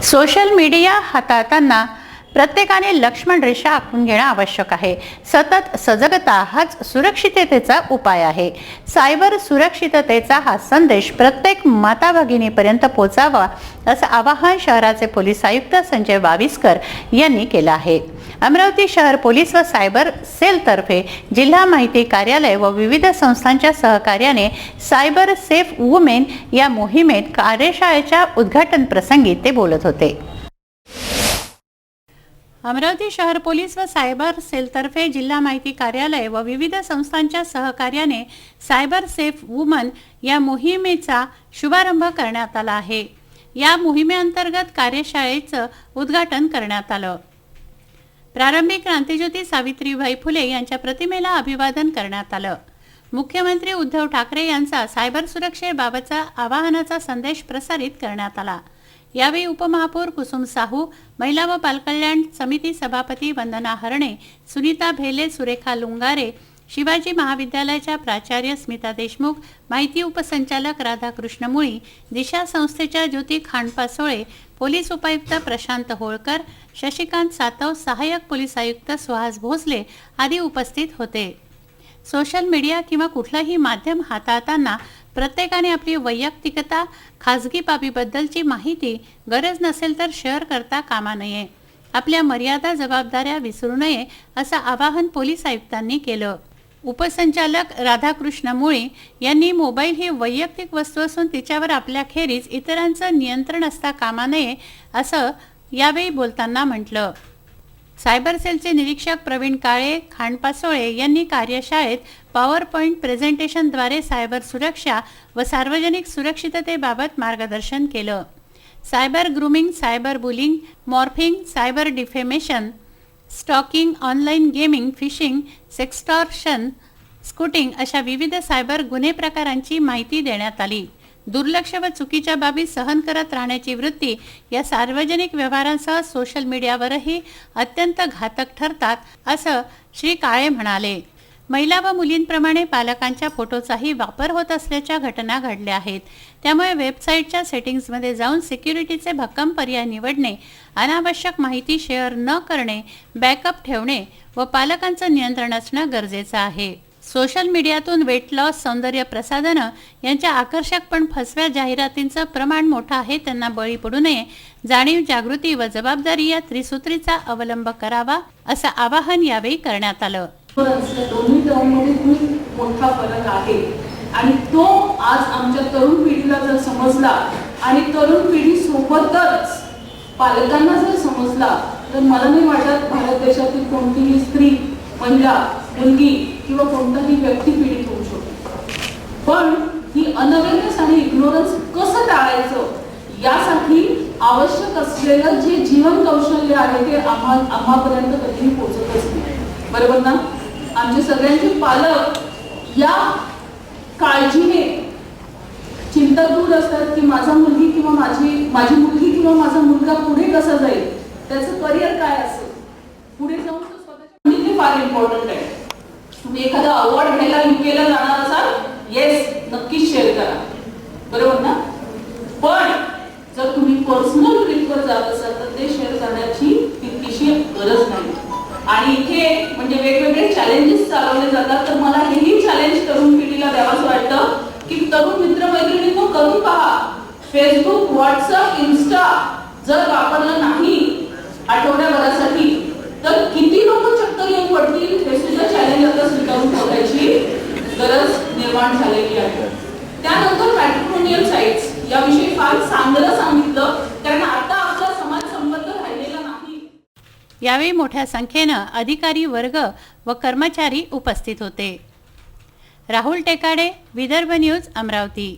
Social media हाताळताना प्रत्येकाने लक्ष्मण रेषा आखून घेणं आवश्यक आहे। सतत सजगता हाच सुरक्षिततेचा उपाय आहे। सायबर सुरक्षिततेचा हा संदेश प्रत्येक माता भगिनीपर्यंत पोहोचावा असं आवाहन शहराचे पोलीस आयुक्त संजय वाविस्कर यांनी केलं आहे। अमरावती शहर पोलीस व सायबर सेल तर्फे जिल्हा माहिती कार्यालय व विविध संस्थांच्या सहकार्याने सायबर सेफ वुमेन या मोहिमेत कार्यशाळेच्या उद्घाटन प्रसंगी ते बोलत होते। अमरावती शहर पोलीस व सायबर सेलतर्फे जिल्हा माहिती कार्यालय व विविध संस्थांच्या सहकार्याने सायबर सेफ वुमन या मोहिमेचा शुभारंभ करण्यात आला आहे। या मोहिमेअंतर्गत कार्यशाळेचं उद्घाटन करण्यात आलं। प्रारंभी क्रांतिज्योती सावित्रीबाई फुले यांच्या प्रतिमेला अभिवादन करण्यात आलं। मुख्यमंत्री उद्धव ठाकरे यांचा सायबर सुरक्षेबाबतचा आवाहनाचा संदेश प्रसारित करण्यात आला। यावेळी उपमहापौर कुसुम साहू, महिला व बालकल्याण समिती सभापती वंदना हरणे, सुनीता भेले, सुरेखा लुंगारे, शिवाजी महाविद्यालयाच्या प्राचार्य स्मिता देशमुख, माहिती उपसंचालक राधाकृष्ण मुळी, दिशा संस्थेच्या ज्योती खांडपासोळे, पोलीस उपायुक्त प्रशांत होळकर, शशिकांत सातव, सहाय्यक पोलीस आयुक्त सुहास भोसले आदी उपस्थित होते। सोशल मीडिया किंवा कुठलंही माध्यम हाताळताना प्रत्येकाने आपली वैयक्तिकता, खाजगी बाबीबद्दलची माहिती गरज नसेल तर शेअर करता कामा नये। आपल्या मर्यादा जबाबदाऱ्या विसरू नये असं आवाहन पोलीस आयुक्तांनी केलं। उपसंचालक राधाकृष्ण मुळी यांनी मोबाईल ही वैयक्तिक वस्तू असून तिच्यावर आपल्याखेरीज इतरांचं नियंत्रण असता कामा नये असं यावेळी बोलताना म्हटलं। सायबर सेलचे निरीक्षक प्रवीण काळे खांडपासोळे यांनी कार्यशाळेत पॉवर पॉइंट प्रेझेंटेशनद्वारे सायबर सुरक्षा व सार्वजनिक सुरक्षिततेबाबत मार्गदर्शन केलं। Cyber grooming, cyber bullying, morphing, cyber defamation, stalking, online gaming, phishing, sextortion, स्कूटिंग अशा विविध सायबर गुन्हे प्रकारांची माहिती देण्यात आली। दुर्लक्ष व चुकीच्या बाबी सहन करत राहण्याची वृत्ती या सार्वजनिक व्यवहारांसह सोशल मीडियावरही अत्यंत घातक ठरतात असं श्री काळे म्हणाले। महिला व मुलींप्रमाणे पालकांच्या फोटोचाही वापर होत असल्याच्या घटना घडल्या आहेत। त्यामुळे वेबसाईटच्या सेटिंग्जमध्ये जाऊन सिक्युरिटीचे भक्कम पर्याय निवडणे, अनावश्यक माहिती शेअर न करणे, बॅकअप ठेवणे व पालकांचं नियंत्रण असणं गरजेचं आहे। सोशल मीडियातून वेट लॉस, सौंदर्य प्रसाधनं यांच्या आकर्षक पण फसव्या जाहिरातींचं प्रमाण मोठं आहे। त्यांना बळी पडू नये, जाणीव, जागृती व जबाबदारी या त्रिसूत्रीचा अवलंब करावा असं आवाहन यावेळी करण्यात आलं। दोन्ही टर्ममध्ये खूप मोठा फरक आहे आणि तो आज आमच्या तरुण पिढीला जर समजला आणि तरुण पिढी सोबतच पालकांना जर समजला तर मला नाही वाटत भारत देशातील कोणतीही स्त्री, महिला, मुलगी किंवा कोणताही व्यक्ती पीडित होऊ शकतो। पण ही अनअवेअरनेस आणि इग्नोरन्स कसं टाळायचं यासाठी आवश्यक असलेलं जे जीवन कौशल्य आहे ते आम्हापर्यंत कधीही पोहोचतच नाही, बरोबर ना? आमचे सगळ्यांचे पालक या काळजीने चिंतातूर असतात की माझा मुलगी किंवा माझी मुलगी किंवा माझा मुलगा पुढे कसा जाईल, त्याचं करिअर काय असेल, पुढे जाऊन तो स्वतःच्या मुलीने फार इम्पॉर्टंट आहे। तुम्ही एखादा अवॉर्ड घ्यायला युकेला जाणार असाल, येस नक्कीच शेअर करा, बरोबर ना? पण जर तुम्ही पर्सनल ट्रिपवर जात असाल तर ते शेअर करण्याची तितकीशी गरज नाही। आणि इथे म्हणजे वेगवेगळे चॅलेंजेस चालवले जातात, तर मला हेही चॅलेंज तरुण पिढीला द्यावंसं वाटतं की तरुण मित्रमैत्रिणींनो करून पहा, फेसबुक, व्हॉट्सअप, इन्स्टा जर वापरलं नाही आठवड्याभरासाठी तर किती लोक चक्कर येऊन पडतील हे सुद्धा चॅलेंज आता स्वीकारून ठेवायची गरज निर्माण झालेली आहे। त्यानंतर मॅट्रिमोनियल साइट्स याविषयी फार चांगलं सांगितलं, कारण आता आपला समाज संबंध राहिलेला नाही। यावेळी मोठ्या संख्येनं अधिकारी वर्ग व कर्मचारी उपस्थित होते। राहुल टेकाडे, विदर्भ न्यूज, अमरावती।